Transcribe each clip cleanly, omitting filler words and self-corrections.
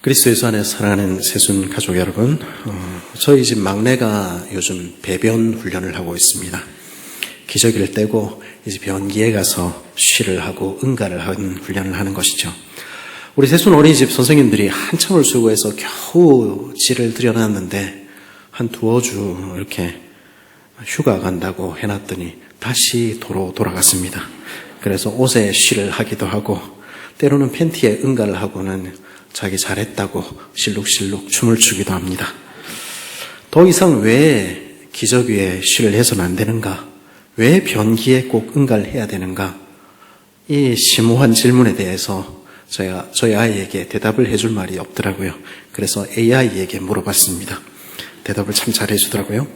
그리스도 예수 안에 사랑하는 새순 가족 여러분, 저희 집 막내가 요즘 배변 훈련을 하고 있습니다. 기저귀를 떼고 이제 변기에 가서 쉬를 하고 응가를 하는 훈련을 하는 것이죠. 우리 새순 어린이집 선생님들이 한참을 수고해서 겨우 질을 들여놨는데 한 두어 주 이렇게 휴가 간다고 해놨더니 다시 도로 돌아갔습니다. 그래서 옷에 쉬를 하기도 하고 때로는 팬티에 응가를 하고는 자기 잘했다고 실룩실룩 춤을 추기도 합니다. 더 이상 왜 기저귀에 쉬를 해서는 안 되는가? 왜 변기에 꼭 응가를 해야 되는가? 이 심오한 질문에 대해서 저희 아이에게 대답을 해줄 말이 없더라고요. 그래서 AI에게 물어봤습니다. 대답을 참 잘해주더라고요.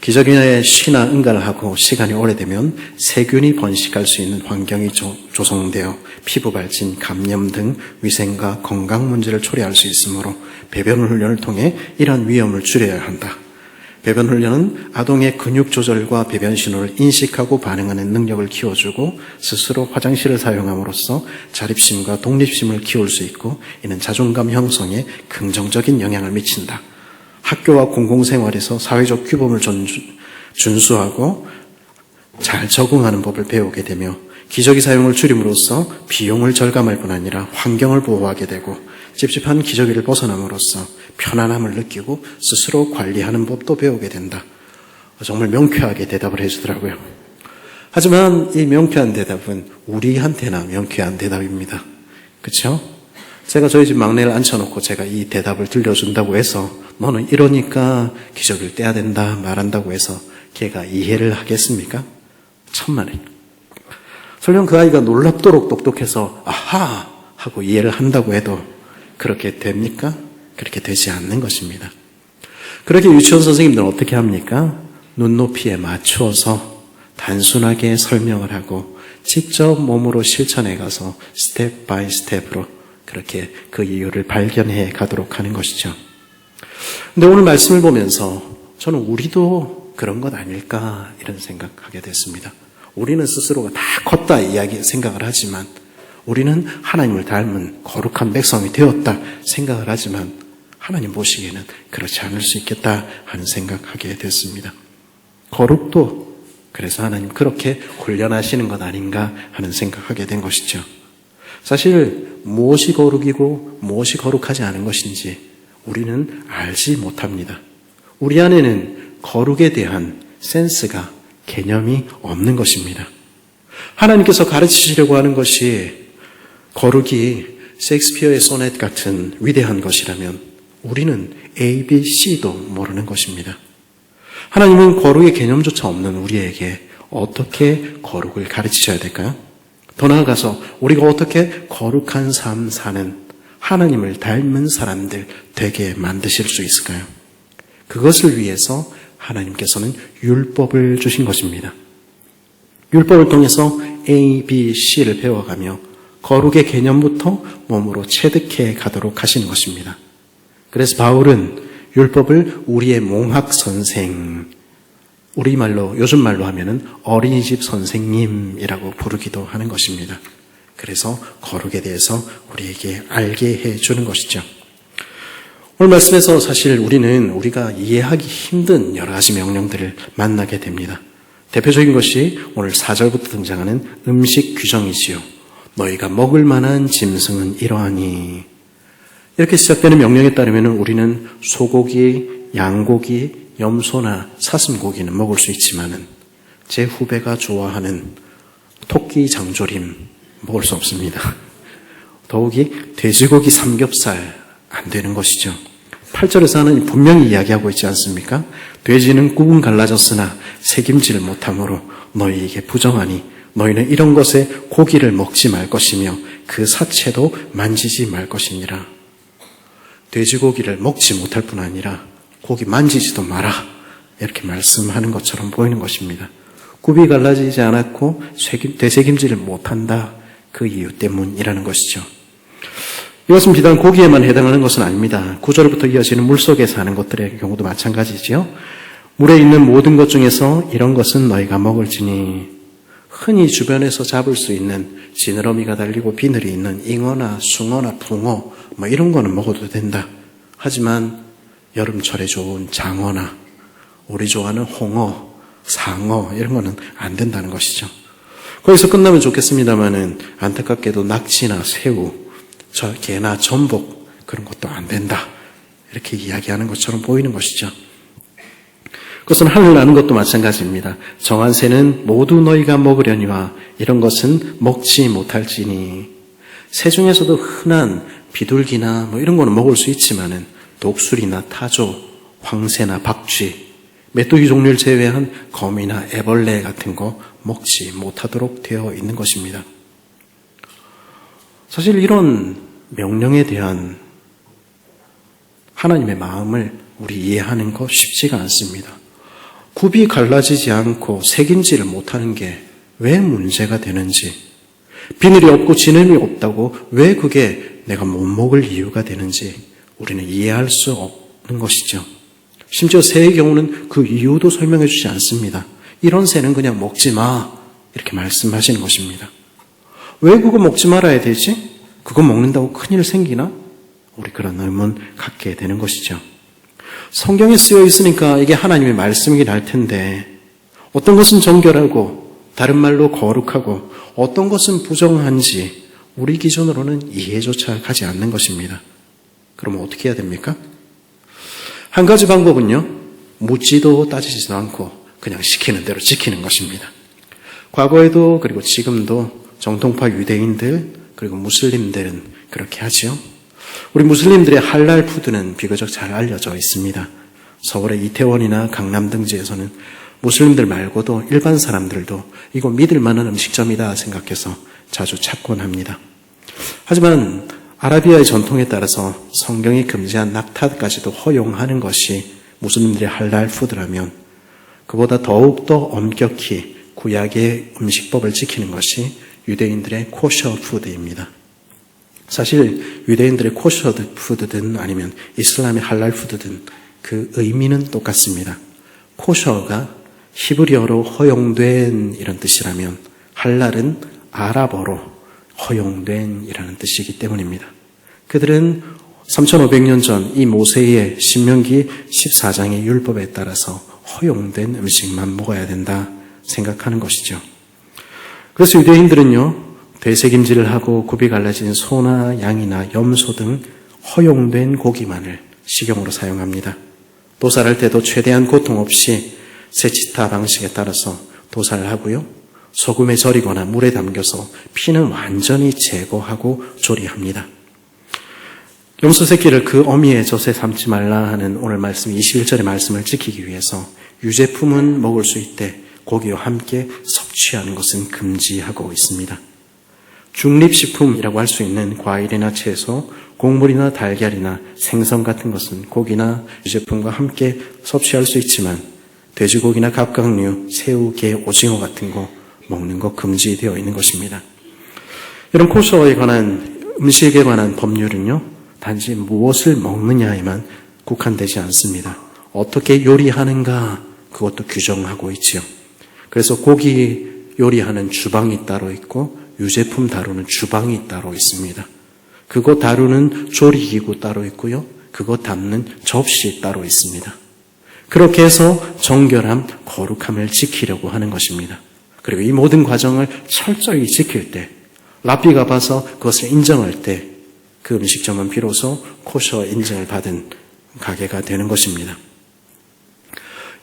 기저귀에 쉬나 응가를 하고 시간이 오래되면 세균이 번식할 수 있는 환경이 조성되어 피부 발진, 감염 등 위생과 건강 문제를 초래할 수 있으므로 배변 훈련을 통해 이러한 위험을 줄여야 한다. 배변 훈련은 아동의 근육 조절과 배변 신호를 인식하고 반응하는 능력을 키워주고 스스로 화장실을 사용함으로써 자립심과 독립심을 키울 수 있고 이는 자존감 형성에 긍정적인 영향을 미친다. 학교와 공공생활에서 사회적 규범을 준수하고 잘 적응하는 법을 배우게 되며 기저귀 사용을 줄임으로써 비용을 절감할 뿐 아니라 환경을 보호하게 되고 찝찝한 기저귀를 벗어남으로써 편안함을 느끼고 스스로 관리하는 법도 배우게 된다. 정말 명쾌하게 대답을 해주더라고요. 하지만 이 명쾌한 대답은 우리한테나 명쾌한 대답입니다. 그렇죠? 제가 저희 집 막내를 앉혀놓고 제가 이 대답을 들려준다고 해서 너는 이러니까 기저귀를 떼야 된다 말한다고 해서 걔가 이해를 하겠습니까? 천만에. 설령 그 아이가 놀랍도록 똑똑해서 아하 하고 이해를 한다고 해도 그렇게 됩니까? 그렇게 되지 않는 것입니다. 그렇게 유치원 선생님들은 어떻게 합니까? 눈높이에 맞추어서 단순하게 설명을 하고 직접 몸으로 실천해 가서 스텝 바이 스텝으로 그렇게 그 이유를 발견해 가도록 하는 것이죠. 근데 오늘 말씀을 보면서 저는 우리도 그런 것 아닐까 이런 생각하게 됐습니다. 우리는 스스로가 다 컸다 생각을 하지만 우리는 하나님을 닮은 거룩한 백성이 되었다 생각을 하지만 하나님 보시기에는 그렇지 않을 수 있겠다 하는 생각하게 됐습니다. 거룩도 그래서 하나님 그렇게 훈련하시는 것 아닌가 하는 생각하게 된 것이죠. 사실 무엇이 거룩이고 무엇이 거룩하지 않은 것인지 우리는 알지 못합니다. 우리 안에는 거룩에 대한 센스가 개념이 없는 것입니다. 하나님께서 가르치시려고 하는 것이 거룩이 셰익스피어의 소넷 같은 위대한 것이라면 우리는 A, B, C도 모르는 것입니다. 하나님은 거룩의 개념조차 없는 우리에게 어떻게 거룩을 가르치셔야 될까요? 더 나아가서 우리가 어떻게 거룩한 삶 사는 하나님을 닮은 사람들 되게 만드실 수 있을까요? 그것을 위해서 하나님께서는 율법을 주신 것입니다. 율법을 통해서 A, B, C를 배워가며 거룩의 개념부터 몸으로 체득해 가도록 하시는 것입니다. 그래서 바울은 율법을 우리의 몽학 선생, 우리말로 요즘 말로 하면은 어린이집 선생님이라고 부르기도 하는 것입니다. 그래서 거룩에 대해서 우리에게 알게 해주는 것이죠. 오늘 말씀에서 사실 우리가 이해하기 힘든 여러 가지 명령들을 만나게 됩니다. 대표적인 것이 오늘 4절부터 등장하는 음식 규정이지요. 너희가 먹을 만한 짐승은 이러하니. 이렇게 시작되는 명령에 따르면 우리는 소고기, 양고기, 염소나 사슴고기는 먹을 수 있지만은 제 후배가 좋아하는 토끼 장조림 먹을 수 없습니다. 더욱이 돼지고기 삼겹살 안 되는 것이죠. 8절에서 하나님 분명히 이야기하고 있지 않습니까? 돼지는 구분 갈라졌으나 새김질을 못하므로 너희에게 부정하니 너희는 이런 것에 고기를 먹지 말 것이며 그 사체도 만지지 말 것이니라. 돼지고기를 먹지 못할 뿐 아니라 고기 만지지도 마라 이렇게 말씀하는 것처럼 보이는 것입니다. 굽이 갈라지지 않았고 되새김질을 못한다. 그 이유 때문이라는 것이죠. 이것은 비단 고기에만 해당하는 것은 아닙니다. 9절부터 이어지는 물속에 사는 것들의 경우도 마찬가지지요. 물에 있는 모든 것 중에서 이런 것은 너희가 먹을지니 흔히 주변에서 잡을 수 있는 지느러미가 달리고 비늘이 있는 잉어나 숭어나 붕어 뭐 이런 거는 먹어도 된다. 하지만 여름철에 좋은 장어나 우리 좋아하는 홍어, 상어 이런 거는 안 된다는 것이죠. 거기서 끝나면 좋겠습니다만은 안타깝게도 낙지나 새우, 게나 전복 그런 것도 안 된다. 이렇게 이야기하는 것처럼 보이는 것이죠. 그것은 하늘 나는 것도 마찬가지입니다. 정한 새는 모두 너희가 먹으려니와 이런 것은 먹지 못할지니. 새 중에서도 흔한 비둘기나 뭐 이런 거는 먹을 수 있지만은 독수리나 타조, 황새나 박쥐, 메뚜기 종류를 제외한 거미나 애벌레 같은 거 먹지 못하도록 되어 있는 것입니다. 사실 이런 명령에 대한 하나님의 마음을 우리 이해하는 거 쉽지가 않습니다. 굽이 갈라지지 않고 새김질을 못하는 게 왜 문제가 되는지, 비늘이 없고 지느러미 없다고 왜 그게 내가 못 먹을 이유가 되는지 우리는 이해할 수 없는 것이죠. 심지어 새의 경우는 그 이유도 설명해 주지 않습니다. 이런 새는 그냥 먹지 마 이렇게 말씀하시는 것입니다. 왜 그거 먹지 말아야 되지? 그거 먹는다고 큰일 생기나? 우리 그런 의문 갖게 되는 것이죠. 성경에 쓰여 있으니까 이게 하나님의 말씀이긴 할 텐데 어떤 것은 정결하고 다른 말로 거룩하고 어떤 것은 부정한지 우리 기준으로는 이해조차 가지 않는 것입니다. 그러면 어떻게 해야 됩니까? 한 가지 방법은요, 묻지도 따지지도 않고 그냥 시키는 대로 지키는 것입니다. 과거에도 그리고 지금도 정통파 유대인들 그리고 무슬림들은 그렇게 하죠. 우리 무슬림들의 할랄 푸드는 비교적 잘 알려져 있습니다. 서울의 이태원이나 강남 등지에서는 무슬림들 말고도 일반 사람들도 이거 믿을 만한 음식점이다 생각해서 자주 찾곤 합니다. 하지만 아라비아의 전통에 따라서 성경이 금지한 낙타까지도 허용하는 것이 무슬림들의 할랄 푸드라면 그보다 더욱더 엄격히 구약의 음식법을 지키는 것이 유대인들의 코셔 푸드입니다. 사실 유대인들의 코셔 푸드든 아니면 이슬람의 할랄 푸드든 그 의미는 똑같습니다. 코셔가 히브리어로 허용된 이런 뜻이라면 할랄은 아랍어로 허용된 이라는 뜻이기 때문입니다. 그들은 3500년 전 이 모세의 신명기 14장의 율법에 따라서 허용된 음식만 먹어야 된다 생각하는 것이죠. 그래서 유대인들은요, 되새김질을 하고 굽이 갈라진 소나 양이나 염소 등 허용된 고기만을 식용으로 사용합니다. 도살할 때도 최대한 고통 없이 세치타 방식에 따라서 도살을 하고요. 소금에 절이거나 물에 담겨서 피는 완전히 제거하고 조리합니다. 염소 새끼를 그 어미의 젖에 삶지 말라 하는 오늘 말씀 21절의 말씀을 지키기 위해서 유제품은 먹을 수 있되 고기와 함께 섭취하는 것은 금지하고 있습니다. 중립식품이라고 할 수 있는 과일이나 채소, 곡물이나 달걀이나 생선 같은 것은 고기나 유제품과 함께 섭취할 수 있지만 돼지고기나 갑각류, 새우, 게, 오징어 같은 거 먹는 거 금지되어 있는 것입니다. 이런 코셔에 관한 음식에 관한 법률은요, 단지 무엇을 먹느냐에만 국한되지 않습니다. 어떻게 요리하는가 그것도 규정하고 있지요. 그래서 고기 요리하는 주방이 따로 있고 유제품 다루는 주방이 따로 있습니다. 그거 다루는 조리기구 따로 있고요. 그거 담는 접시 따로 있습니다. 그렇게 해서 정결함, 거룩함을 지키려고 하는 것입니다. 그리고 이 모든 과정을 철저히 지킬 때, 랍비가 봐서 그것을 인정할 때 그 음식점은 비로소 코셔 인증을 받은 가게가 되는 것입니다.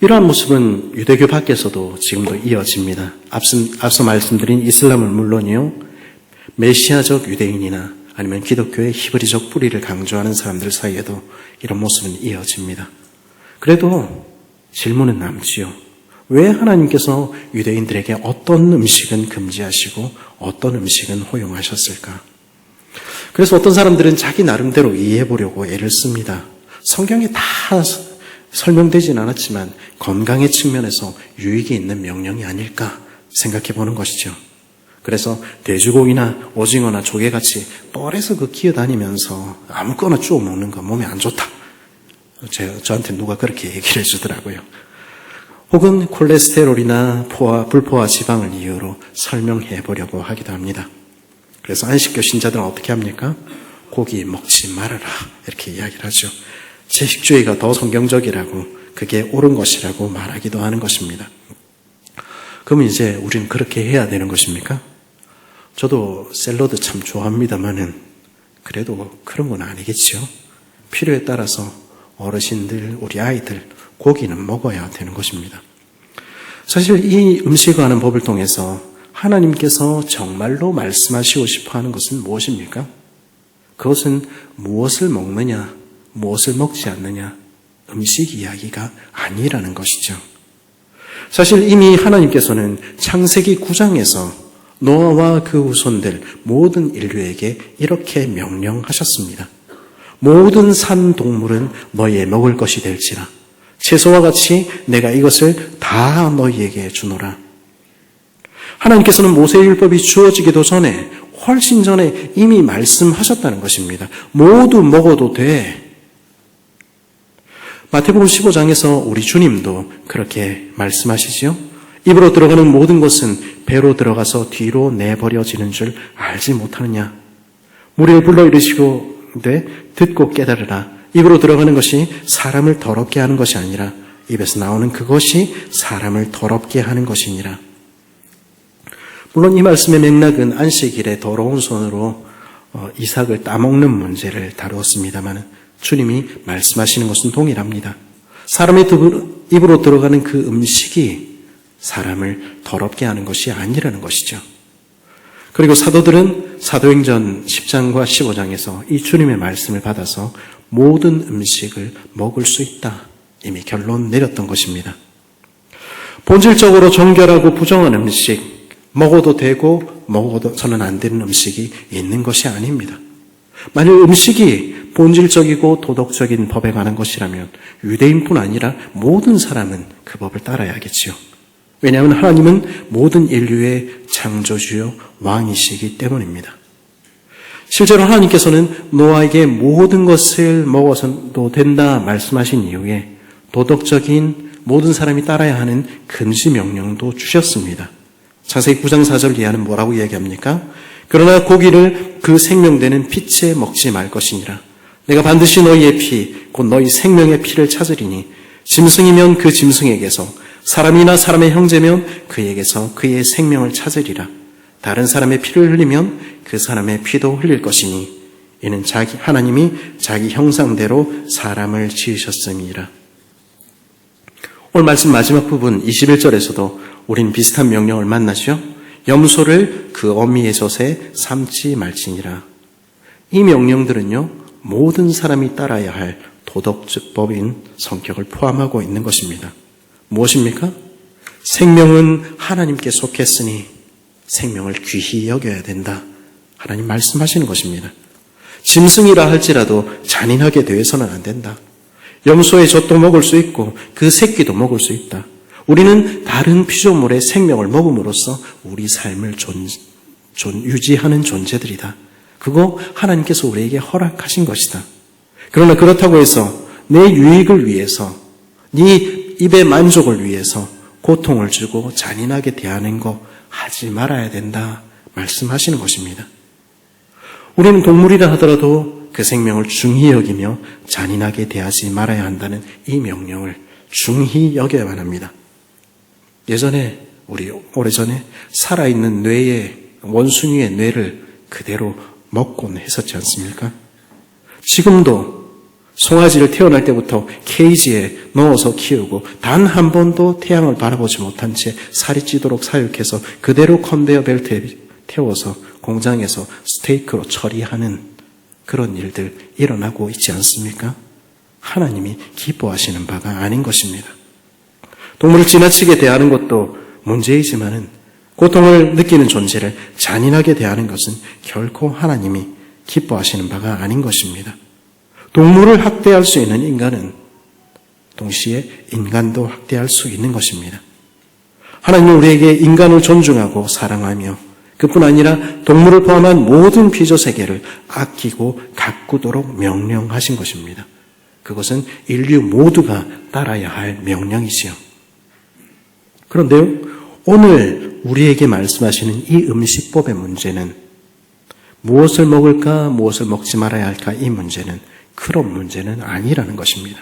이러한 모습은 유대교 밖에서도 지금도 이어집니다. 앞서 말씀드린 이슬람은 물론이요, 메시아적 유대인이나 아니면 기독교의 히브리적 뿌리를 강조하는 사람들 사이에도 이런 모습은 이어집니다. 그래도 질문은 남지요. 왜 하나님께서 유대인들에게 어떤 음식은 금지하시고 어떤 음식은 허용하셨을까? 그래서 어떤 사람들은 자기 나름대로 이해해 보려고 애를 씁니다. 성경에 다 설명되진 않았지만 건강의 측면에서 유익이 있는 명령이 아닐까 생각해 보는 것이죠. 그래서 돼지고기나 오징어나 조개같이 뻘에서 그 기어다니면서 아무거나 쭉 먹는 거 몸에 안 좋다. 저한테 누가 그렇게 얘기를 해주더라고요. 혹은 콜레스테롤이나 불포화 지방을 이유로 설명해 보려고 하기도 합니다. 그래서 안식교 신자들은 어떻게 합니까? 고기 먹지 말아라 이렇게 이야기를 하죠. 채식주의가 더 성경적이라고, 그게 옳은 것이라고 말하기도 하는 것입니다. 그러면 이제 우리는 그렇게 해야 되는 것입니까? 저도 샐러드 참 좋아합니다만은 그래도 그런 건 아니겠죠. 필요에 따라서 어르신들, 우리 아이들 고기는 먹어야 되는 것입니다. 사실 이 음식하는 법을 통해서 하나님께서 정말로 말씀하시고 싶어 하는 것은 무엇입니까? 그것은 무엇을 먹느냐, 무엇을 먹지 않느냐, 음식 이야기가 아니라는 것이죠. 사실 이미 하나님께서는 창세기 9장에서 노아와 그 후손들 모든 인류에게 이렇게 명령하셨습니다. 모든 산 동물은 너희의 먹을 것이 될지라. 채소와 같이 내가 이것을 다 너희에게 주노라. 하나님께서는 모세율법이 주어지기도 전에, 훨씬 전에 이미 말씀하셨다는 것입니다. 모두 먹어도 돼. 마태복음 15장에서 우리 주님도 그렇게 말씀하시지요. 입으로 들어가는 모든 것은 배로 들어가서 뒤로 내버려지는 줄 알지 못하느냐. 무리를 불러 이르시고되 듣고 깨달으라. 입으로 들어가는 것이 사람을 더럽게 하는 것이 아니라 입에서 나오는 그것이 사람을 더럽게 하는 것이니라. 물론 이 말씀의 맥락은 안식일에 더러운 손으로 이삭을 따먹는 문제를 다루었습니다만 주님이 말씀하시는 것은 동일합니다. 사람의 입으로 들어가는 그 음식이 사람을 더럽게 하는 것이 아니라는 것이죠. 그리고 사도들은 사도행전 10장과 15장에서 이 주님의 말씀을 받아서 모든 음식을 먹을 수 있다, 이미 결론 내렸던 것입니다. 본질적으로 정결하고 부정한 음식, 먹어도 되고 먹어서는 안 되는 음식이 있는 것이 아닙니다. 만약 음식이 본질적이고 도덕적인 법에 관한 것이라면 유대인뿐 아니라 모든 사람은 그 법을 따라야겠지요. 왜냐하면 하나님은 모든 인류의 창조주요 왕이시기 때문입니다. 실제로 하나님께서는 노아에게 모든 것을 먹어서도 된다 말씀하신 이후에 도덕적인 모든 사람이 따라야 하는 금지 명령도 주셨습니다. 창세기 9장 4절 이하는 뭐라고 이야기합니까? 그러나 고기를 그 생명되는 피째 먹지 말 것이니라. 내가 반드시 너희의 피, 곧 너희 생명의 피를 찾으리니 짐승이면 그 짐승에게서, 사람이나 사람의 형제면 그에게서 그의 생명을 찾으리라. 다른 사람의 피를 흘리면 그 사람의 피도 흘릴 것이니 이는 하나님이 자기 형상대로 사람을 지으셨음이라. 오늘 말씀 마지막 부분 21절에서도 우린 비슷한 명령을 만나죠. 염소를 그 어미의 젖에 삶지 말지니라. 이 명령들은요, 모든 사람이 따라야 할 도덕법인 성격을 포함하고 있는 것입니다. 무엇입니까? 생명은 하나님께 속했으니 생명을 귀히 여겨야 된다. 하나님 말씀하시는 것입니다. 짐승이라 할지라도 잔인하게 대해서는 안 된다. 염소의 젖도 먹을 수 있고 그 새끼도 먹을 수 있다. 우리는 다른 피조물의 생명을 먹음으로써 우리 삶을 유지하는 존재들이다. 그거 하나님께서 우리에게 허락하신 것이다. 그러나 그렇다고 해서 내 유익을 위해서, 네 입의 만족을 위해서 고통을 주고 잔인하게 대하는 거 하지 말아야 된다 말씀하시는 것입니다. 우리는 동물이라 하더라도 그 생명을 중히 여기며 잔인하게 대하지 말아야 한다는 이 명령을 중히 여겨야만 합니다. 오래전에 살아있는 원숭이의 뇌를 그대로 먹곤 했었지 않습니까? 지금도 송아지를 태어날 때부터 케이지에 넣어서 키우고 단 한 번도 태양을 바라보지 못한 채 살이 찌도록 사육해서 그대로 컨베이어 벨트에 태워서 공장에서 스테이크로 처리하는 그런 일들 일어나고 있지 않습니까? 하나님이 기뻐하시는 바가 아닌 것입니다. 동물을 지나치게 대하는 것도 문제이지만은 고통을 느끼는 존재를 잔인하게 대하는 것은 결코 하나님이 기뻐하시는 바가 아닌 것입니다. 동물을 학대할 수 있는 인간은 동시에 인간도 학대할 수 있는 것입니다. 하나님은 우리에게 인간을 존중하고 사랑하며 그뿐 아니라 동물을 포함한 모든 피조세계를 아끼고 가꾸도록 명령하신 것입니다. 그것은 인류 모두가 따라야 할 명령이지요. 그런데요, 오늘 우리에게 말씀하시는 이 음식법의 문제는 무엇을 먹을까, 무엇을 먹지 말아야 할까, 이 문제는 그런 문제는 아니라는 것입니다.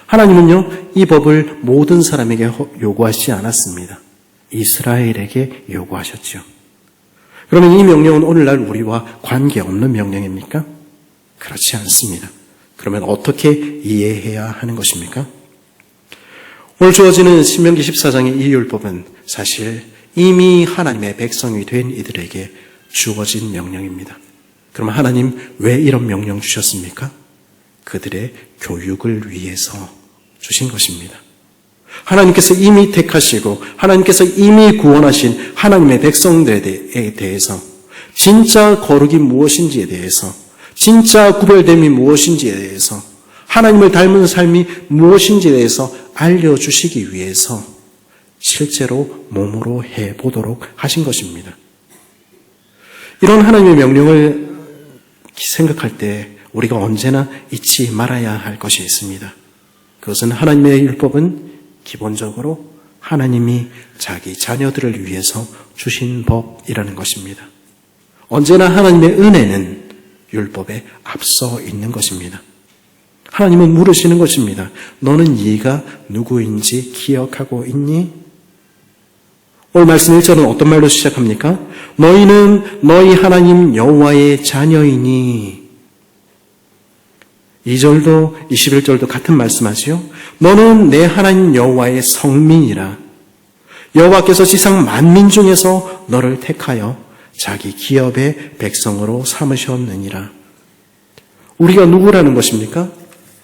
하나님은요, 이 법을 모든 사람에게 요구하시지 않았습니다. 이스라엘에게 요구하셨죠. 그러면 이 명령은 오늘날 우리와 관계없는 명령입니까? 그렇지 않습니다. 그러면 어떻게 이해해야 하는 것입니까? 오늘 주어지는 신명기 14장의 이 율법은 사실 이미 하나님의 백성이 된 이들에게 주어진 명령입니다. 그럼 하나님 왜 이런 명령 주셨습니까? 그들의 교육을 위해서 주신 것입니다. 하나님께서 이미 택하시고 하나님께서 이미 구원하신 하나님의 백성들에 대해서 진짜 거룩이 무엇인지에 대해서 진짜 구별됨이 무엇인지에 대해서 하나님을 닮은 삶이 무엇인지에 대해서 알려주시기 위해서 실제로 몸으로 해보도록 하신 것입니다. 이런 하나님의 명령을 생각할 때 우리가 언제나 잊지 말아야 할 것이 있습니다. 그것은 하나님의 율법은 기본적으로 하나님이 자기 자녀들을 위해서 주신 법이라는 것입니다. 언제나 하나님의 은혜는 율법에 앞서 있는 것입니다. 하나님은 물으시는 것입니다. 너는 네가 누구인지 기억하고 있니? 오늘 말씀 1절은 어떤 말로 시작합니까? 너희는 너희 하나님 여호와의 자녀이니. 2절도 21절도 같은 말씀하지요. 너는 내 하나님 여호와의 성민이라. 여호와께서 지상 만민 중에서 너를 택하여 자기 기업의 백성으로 삼으셨느니라. 우리가 누구라는 것입니까?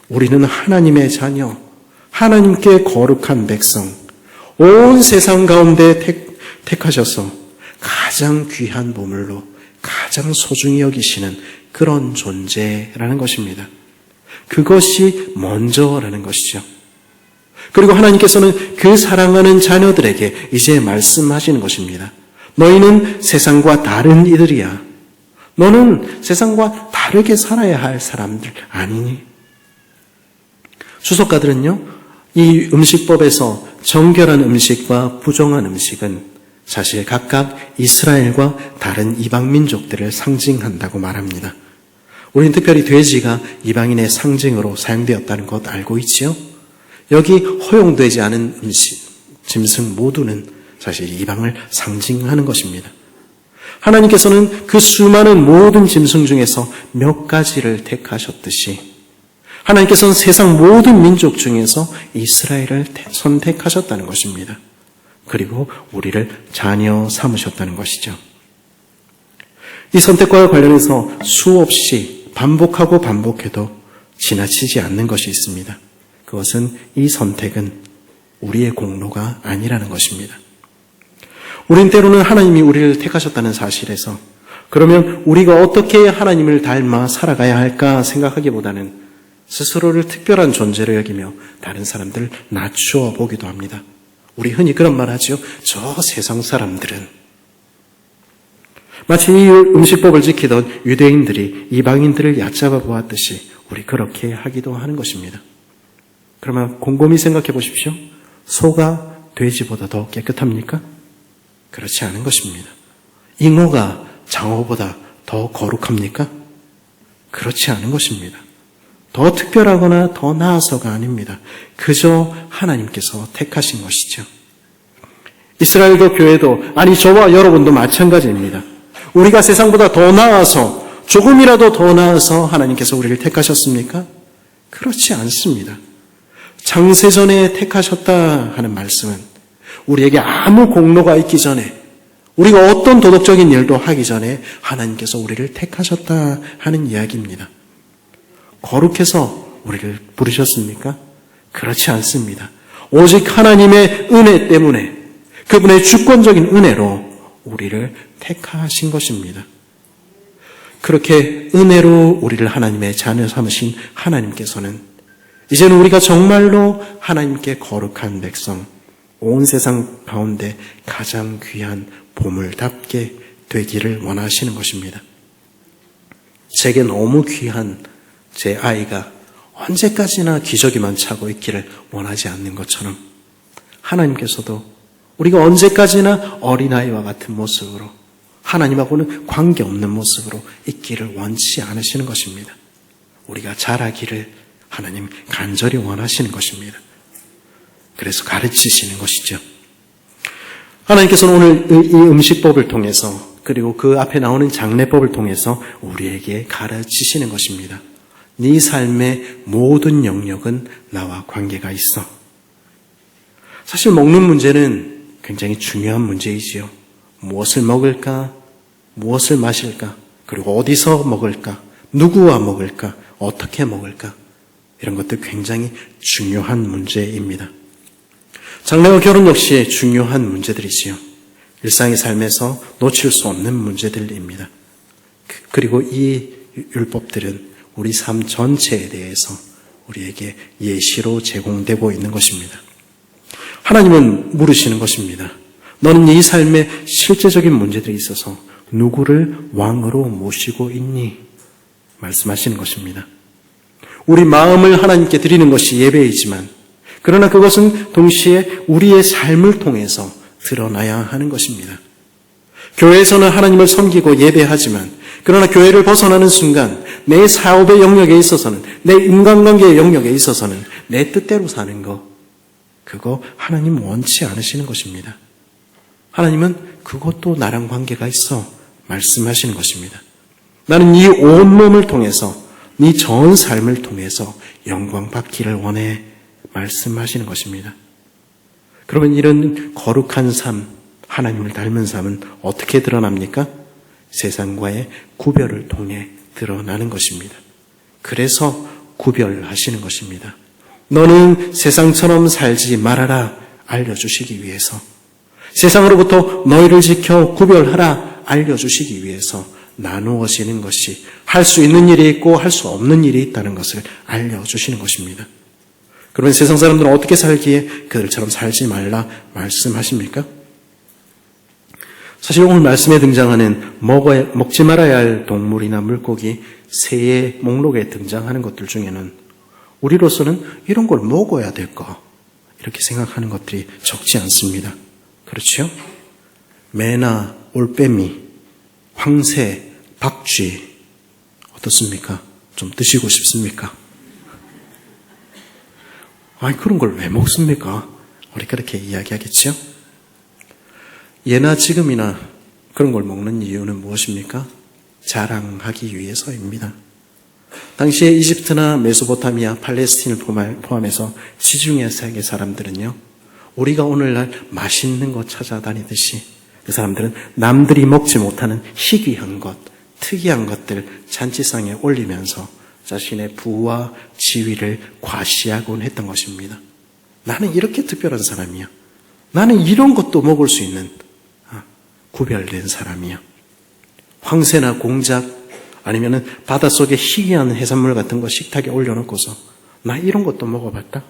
우리는 하나님의 자녀, 하나님께 거룩한 백성, 온 세상 가운데 택하셔서 가장 귀한 보물로 가장 소중히 여기시는 그런 존재라는 것입니다. 그것이 먼저라는 것이죠. 그리고 하나님께서는 그 사랑하는 자녀들에게 이제 말씀하시는 것입니다. 너희는 세상과 다른 이들이야. 너는 세상과 다르게 살아야 할 사람들 아니니? 주석가들은요, 이 음식법에서 정결한 음식과 부정한 음식은 사실 각각 이스라엘과 다른 이방 민족들을 상징한다고 말합니다. 우리는 특별히 돼지가 이방인의 상징으로 사용되었다는 것 알고 있지요? 여기 허용되지 않은 음식, 짐승 모두는 사실 이방을 상징하는 것입니다. 하나님께서는 그 수많은 모든 짐승 중에서 몇 가지를 택하셨듯이 하나님께서는 세상 모든 민족 중에서 이스라엘을 선택하셨다는 것입니다. 그리고 우리를 자녀 삼으셨다는 것이죠. 이 선택과 관련해서 수없이 반복하고 반복해도 지나치지 않는 것이 있습니다. 그것은 이 선택은 우리의 공로가 아니라는 것입니다. 우린 때로는 하나님이 우리를 택하셨다는 사실에서 그러면 우리가 어떻게 하나님을 닮아 살아가야 할까 생각하기보다는 스스로를 특별한 존재로 여기며 다른 사람들을 낮추어 보기도 합니다. 우리 흔히 그런 말 하죠. 저 세상 사람들은. 마치 이 음식법을 지키던 유대인들이 이방인들을 얕잡아 보았듯이 우리 그렇게 하기도 하는 것입니다. 그러면 곰곰이 생각해 보십시오. 소가 돼지보다 더 깨끗합니까? 그렇지 않은 것입니다. 잉어가 장어보다 더 거룩합니까? 그렇지 않은 것입니다. 더 특별하거나 더 나아서가 아닙니다. 그저 하나님께서 택하신 것이죠. 이스라엘도 교회도 아니 저와 여러분도 마찬가지입니다. 우리가 세상보다 더 나아서 조금이라도 더 나아서 하나님께서 우리를 택하셨습니까? 그렇지 않습니다. 창세전에 택하셨다 하는 말씀은 우리에게 아무 공로가 있기 전에 우리가 어떤 도덕적인 일도 하기 전에 하나님께서 우리를 택하셨다 하는 이야기입니다. 거룩해서 우리를 부르셨습니까? 그렇지 않습니다. 오직 하나님의 은혜 때문에 그분의 주권적인 은혜로 우리를 택하신 것입니다. 그렇게 은혜로 우리를 하나님의 자녀 삼으신 하나님께서는 이제는 우리가 정말로 하나님께 거룩한 백성, 온 세상 가운데 가장 귀한 보물답게 되기를 원하시는 것입니다. 제게 너무 귀한 제 아이가 언제까지나 기저귀만 차고 있기를 원하지 않는 것처럼 하나님께서도 우리가 언제까지나 어린아이와 같은 모습으로 하나님하고는 관계없는 모습으로 있기를 원치 않으시는 것입니다. 우리가 자라기를 하나님 간절히 원하시는 것입니다. 그래서 가르치시는 것이죠. 하나님께서는 오늘 이 음식법을 통해서 그리고 그 앞에 나오는 장례법을 통해서 우리에게 가르치시는 것입니다. 네 삶의 모든 영역은 나와 관계가 있어. 사실 먹는 문제는 굉장히 중요한 문제이지요. 무엇을 먹을까? 무엇을 마실까? 그리고 어디서 먹을까? 누구와 먹을까? 어떻게 먹을까? 이런 것들 굉장히 중요한 문제입니다. 장래와 결혼 역시 중요한 문제들이지요. 일상의 삶에서 놓칠 수 없는 문제들입니다. 그리고 이 율법들은 우리 삶 전체에 대해서 우리에게 예시로 제공되고 있는 것입니다. 하나님은 물으시는 것입니다. 너는 이 삶에 실제적인 문제들이 있어서 누구를 왕으로 모시고 있니? 말씀하시는 것입니다. 우리 마음을 하나님께 드리는 것이 예배이지만 그러나 그것은 동시에 우리의 삶을 통해서 드러나야 하는 것입니다. 교회에서는 하나님을 섬기고 예배하지만 그러나 교회를 벗어나는 순간 내 사업의 영역에 있어서는 내 인간관계의 영역에 있어서는 내 뜻대로 사는 것 그거 하나님 원치 않으시는 것입니다. 하나님은 그것도 나랑 관계가 있어 말씀하시는 것입니다. 나는 이 온몸을 통해서 네 전 삶을 통해서 영광 받기를 원해 말씀하시는 것입니다. 그러면 이런 거룩한 삶, 하나님을 닮은 삶은 어떻게 드러납니까? 세상과의 구별을 통해 드러나는 것입니다. 그래서 구별하시는 것입니다. 너는 세상처럼 살지 말아라 알려주시기 위해서, 세상으로부터 너희를 지켜 구별하라 알려주시기 위해서 나누어지는 것이 할 수 있는 일이 있고 할 수 없는 일이 있다는 것을 알려주시는 것입니다. 그러면 세상 사람들은 어떻게 살기에 그들처럼 살지 말라 말씀하십니까? 사실 오늘 말씀에 등장하는 먹지 말아야 할 동물이나 물고기, 새의 목록에 등장하는 것들 중에는 우리로서는 이런 걸 먹어야 될까? 이렇게 생각하는 것들이 적지 않습니다. 그렇죠? 매나 올빼미, 황새, 박쥐 어떻습니까? 좀 드시고 싶습니까? 아니 그런 걸 왜 먹습니까? 우리가 그렇게 이야기하겠죠? 예나 지금이나 그런 걸 먹는 이유는 무엇입니까? 자랑하기 위해서입니다. 당시에 이집트나 메소포타미아, 팔레스틴을 포함해서 지중해 세계 사람들은요, 우리가 오늘날 맛있는 것 찾아다니듯이 그 사람들은 남들이 먹지 못하는 희귀한 것, 특이한 것들 잔치상에 올리면서 자신의 부와 지위를 과시하곤 했던 것입니다. 나는 이렇게 특별한 사람이야. 나는 이런 것도 먹을 수 있는 구별된 사람이야. 황새나 공작 아니면은 바닷속에 희귀한 해산물 같은 거 식탁에 올려놓고서 나 이런 것도 먹어봤다?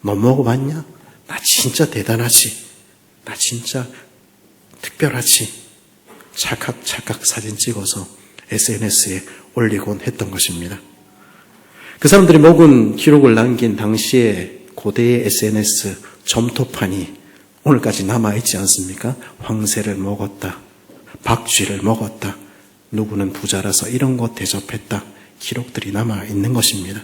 너 먹어봤냐? 나 진짜 대단하지. 나 진짜 특별하지. 찰칵찰칵 사진 찍어서 SNS에 올리곤 했던 것입니다. 그 사람들이 먹은 기록을 남긴 당시에 고대의 SNS 점토판이 오늘까지 남아있지 않습니까? 황새를 먹었다. 박쥐를 먹었다. 누구는 부자라서 이런 것 대접했다. 기록들이 남아있는 것입니다.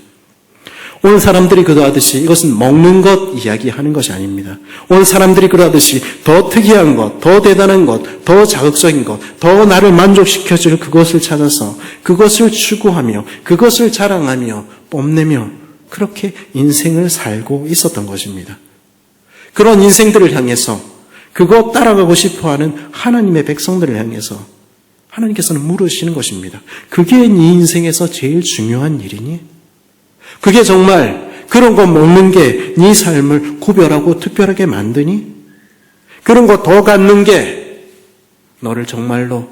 오늘 사람들이 그러하듯이 이것은 먹는 것 이야기하는 것이 아닙니다. 오늘 사람들이 그러하듯이 더 특이한 것, 더 대단한 것, 더 자극적인 것, 더 나를 만족시켜줄 그것을 찾아서 그것을 추구하며 그것을 자랑하며 뽐내며 그렇게 인생을 살고 있었던 것입니다. 그런 인생들을 향해서 그거 따라가고 싶어하는 하나님의 백성들을 향해서 하나님께서는 물으시는 것입니다. 그게 네 인생에서 제일 중요한 일이니? 그게 정말 그런 거 먹는 게 네 삶을 구별하고 특별하게 만드니? 그런 거 더 갖는 게 너를 정말로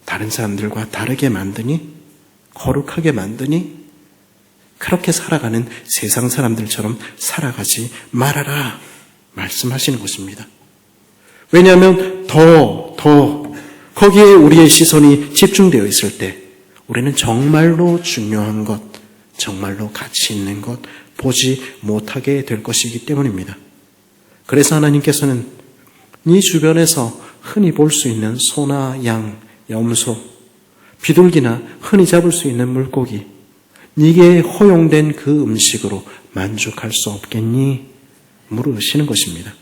다른 사람들과 다르게 만드니? 거룩하게 만드니? 그렇게 살아가는 세상 사람들처럼 살아가지 말아라 말씀하시는 것입니다. 왜냐하면 더 거기에 우리의 시선이 집중되어 있을 때 우리는 정말로 중요한 것, 정말로 가치 있는 것 보지 못하게 될 것이기 때문입니다. 그래서 하나님께서는 네 주변에서 흔히 볼 수 있는 소나 양, 염소, 비둘기나 흔히 잡을 수 있는 물고기, 네게 허용된 그 음식으로 만족할 수 없겠니? 물으시는 것입니다.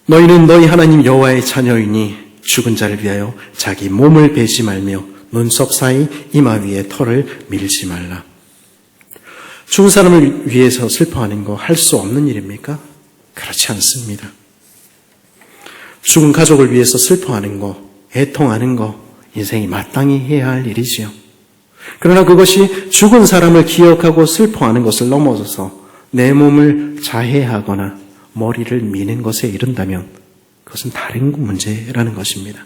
너희는 너희 하나님 여호와의 자녀이니 죽은 자를 위하여 자기 몸을 베지 말며 눈썹 사이 이마 위에 털을 밀지 말라. 죽은 사람을 위해서 슬퍼하는 거 할 수 없는 일입니까? 그렇지 않습니다. 죽은 가족을 위해서 슬퍼하는 거, 애통하는 거 인생이 마땅히 해야 할 일이지요. 그러나 그것이 죽은 사람을 기억하고 슬퍼하는 것을 넘어서서 내 몸을 자해하거나 머리를 미는 것에 이른다면 그것은 다른 문제라는 것입니다.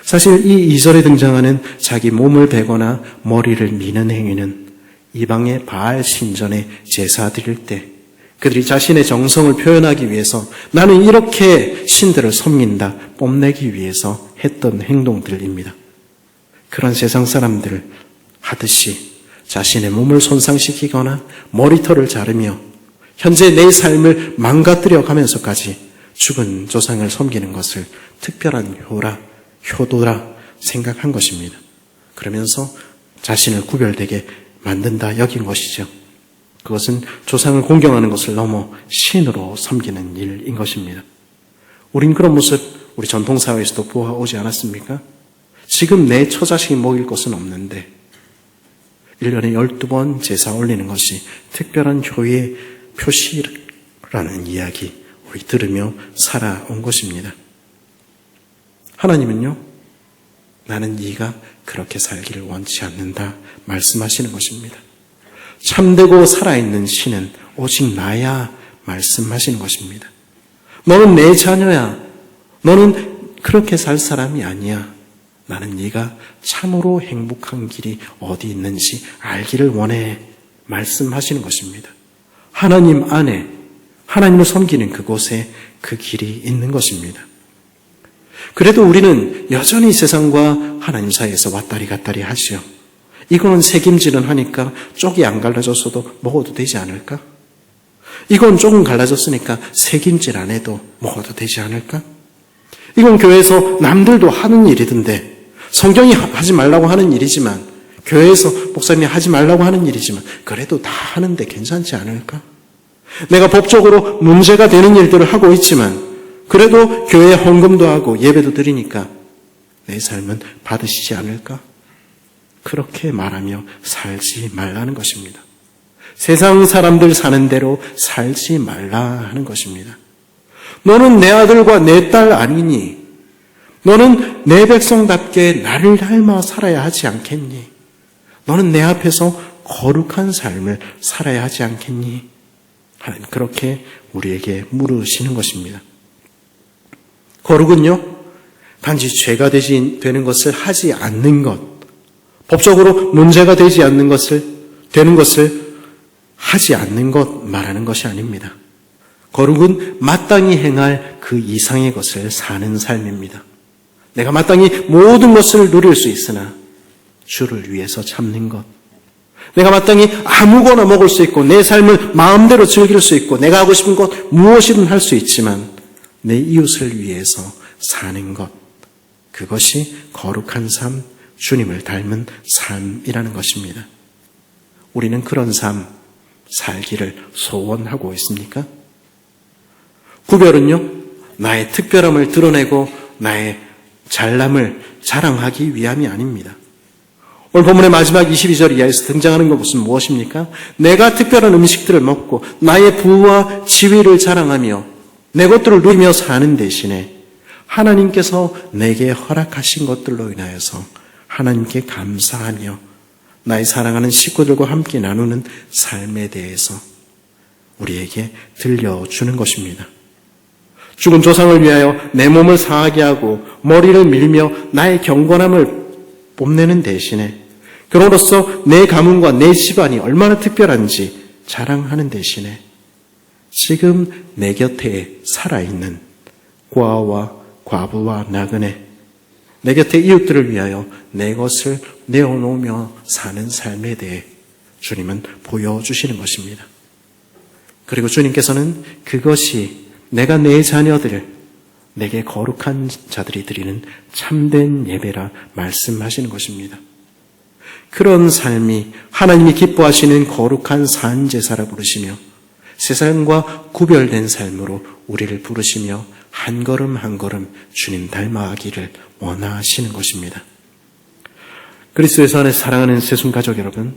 사실 이 2절에 등장하는 자기 몸을 베거나 머리를 미는 행위는 이방의 바알 신전에 제사 드릴 때 그들이 자신의 정성을 표현하기 위해서 나는 이렇게 신들을 섬긴다 뽐내기 위해서 했던 행동들입니다. 그런 세상 사람들 하듯이 자신의 몸을 손상시키거나 머리털을 자르며 현재 내 삶을 망가뜨려 가면서까지 죽은 조상을 섬기는 것을 특별한 효도라 생각한 것입니다. 그러면서 자신을 구별되게 만든다 여긴 것이죠. 그것은 조상을 공경하는 것을 넘어 신으로 섬기는 일인 것입니다. 우린 그런 모습 우리 전통사회에서도 보아오지 않았습니까? 지금 내 처자식이 먹일 것은 없는데 1년에 12번 제사 올리는 것이 특별한 효의 표시라는 이야기 우리 들으며 살아온 것입니다. 하나님은요, 나는 네가 그렇게 살기를 원치 않는다 말씀하시는 것입니다. 참되고 살아있는 신은 오직 나야 말씀하시는 것입니다. 너는 내 자녀야. 너는 그렇게 살 사람이 아니야. 나는 네가 참으로 행복한 길이 어디 있는지 알기를 원해 말씀하시는 것입니다. 하나님 안에 하나님을 섬기는 그곳에 그 길이 있는 것입니다. 그래도 우리는 여전히 세상과 하나님 사이에서 왔다리 갔다리 하시오. 이거는 새김질은 하니까 쪽이 안 갈라졌어도 먹어도 되지 않을까? 이건 조금 갈라졌으니까 새김질 안 해도 먹어도 되지 않을까? 이건 교회에서 남들도 하는 일이던데 성경이 하지 말라고 하는 일이지만 교회에서 목사님이 하지 말라고 하는 일이지만 그래도 다 하는데 괜찮지 않을까? 내가 법적으로 문제가 되는 일들을 하고 있지만 그래도 교회에 헌금도 하고 예배도 드리니까 내 삶은 받으시지 않을까? 그렇게 말하며 살지 말라는 것입니다. 세상 사람들 사는 대로 살지 말라 하는 것입니다. 너는 내 아들과 내 딸 아니니? 너는 내 백성답게 나를 닮아 살아야 하지 않겠니? 너는 내 앞에서 거룩한 삶을 살아야 하지 않겠니? 하나님 그렇게 우리에게 물으시는 것입니다. 거룩은요, 단지 죄가 되는 것을 하지 않는 것, 법적으로 문제가 되지 않는 되는 것을 하지 않는 것 말하는 것이 아닙니다. 거룩은 마땅히 행할 그 이상의 것을 사는 삶입니다. 내가 마땅히 모든 것을 누릴 수 있으나 주를 위해서 참는 것. 내가 마땅히 아무거나 먹을 수 있고 내 삶을 마음대로 즐길 수 있고 내가 하고 싶은 것 무엇이든 할 수 있지만 내 이웃을 위해서 사는 것. 그것이 거룩한 삶, 주님을 닮은 삶이라는 것입니다. 우리는 그런 삶 살기를 소원하고 있습니까? 구별은요, 나의 특별함을 드러내고 나의 잘남을 자랑하기 위함이 아닙니다. 오늘 본문의 마지막 22절 이하에서 등장하는 것은 무엇입니까? 내가 특별한 음식들을 먹고 나의 부와 지위를 자랑하며 내 것들을 누리며 사는 대신에 하나님께서 내게 허락하신 것들로 인하여서 하나님께 감사하며 나의 사랑하는 식구들과 함께 나누는 삶에 대해서 우리에게 들려주는 것입니다. 죽은 조상을 위하여 내 몸을 상하게 하고 머리를 밀며 나의 경건함을 뽐내는 대신에 그로써 내 가문과 내 집안이 얼마나 특별한지 자랑하는 대신에 지금 내 곁에 살아있는 고아와 과부와 나그네, 내 곁에 이웃들을 위하여 내 것을 내어놓으며 사는 삶에 대해 주님은 보여주시는 것입니다. 그리고 주님께서는 그것이 내가 내 자녀들, 내게 거룩한 자들이 드리는 참된 예배라 말씀하시는 것입니다. 그런 삶이 하나님이 기뻐하시는 거룩한 산제사라 부르시며 세상과 구별된 삶으로 우리를 부르시며 한 걸음 한 걸음 주님 닮아가기를 원하시는 것입니다. 그리스도에서 안에 사랑하는 새순 가족 여러분,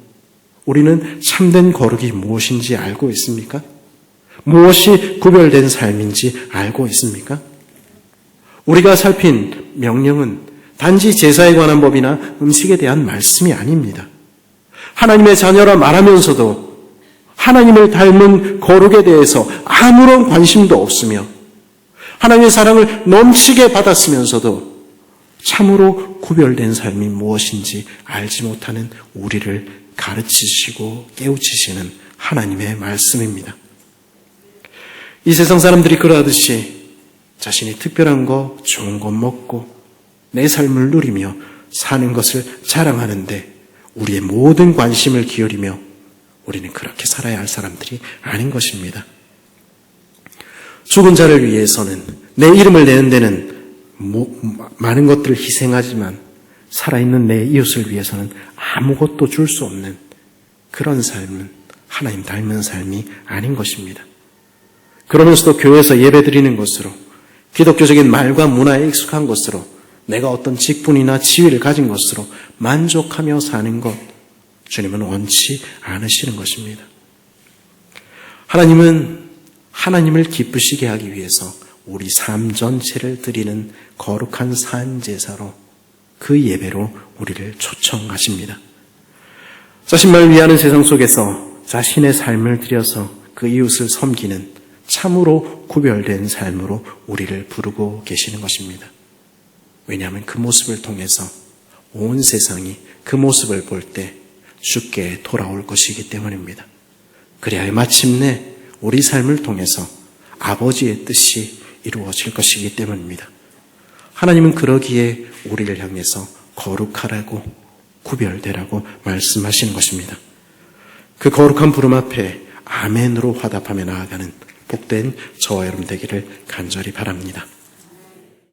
우리는 참된 거룩이 무엇인지 알고 있습니까? 무엇이 구별된 삶인지 알고 있습니까? 우리가 살핀 명령은 단지 제사에 관한 법이나 음식에 대한 말씀이 아닙니다. 하나님의 자녀라 말하면서도 하나님을 닮은 거룩에 대해서 아무런 관심도 없으며 하나님의 사랑을 넘치게 받았으면서도 참으로 구별된 삶이 무엇인지 알지 못하는 우리를 가르치시고 깨우치시는 하나님의 말씀입니다. 이 세상 사람들이 그러하듯이 자신이 특별한 거, 좋은 것 먹고 내 삶을 누리며 사는 것을 자랑하는데 우리의 모든 관심을 기울이며 우리는 그렇게 살아야 할 사람들이 아닌 것입니다. 죽은 자를 위해서는 내 이름을 내는 데는 많은 것들을 희생하지만 살아있는 내 이웃을 위해서는 아무것도 줄 수 없는 그런 삶은 하나님 닮은 삶이 아닌 것입니다. 그러면서도 교회에서 예배드리는 것으로 기독교적인 말과 문화에 익숙한 것으로 내가 어떤 직분이나 지위를 가진 것으로 만족하며 사는 것, 주님은 원치 않으시는 것입니다. 하나님은 하나님을 기쁘시게 하기 위해서 우리 삶 전체를 드리는 거룩한 산제사로 그 예배로 우리를 초청하십니다. 자신만을 위하는 세상 속에서 자신의 삶을 들여서 그 이웃을 섬기는 참으로 구별된 삶으로 우리를 부르고 계시는 것입니다. 왜냐하면 그 모습을 통해서 온 세상이 그 모습을 볼 때 주께 돌아올 것이기 때문입니다. 그래야 마침내 우리 삶을 통해서 아버지의 뜻이 이루어질 것이기 때문입니다. 하나님은 그러기에 우리를 향해서 거룩하라고 구별되라고 말씀하시는 것입니다. 그 거룩한 부름 앞에 아멘으로 화답하며 나아가는 복된 저와 여러분 되기를 간절히 바랍니다.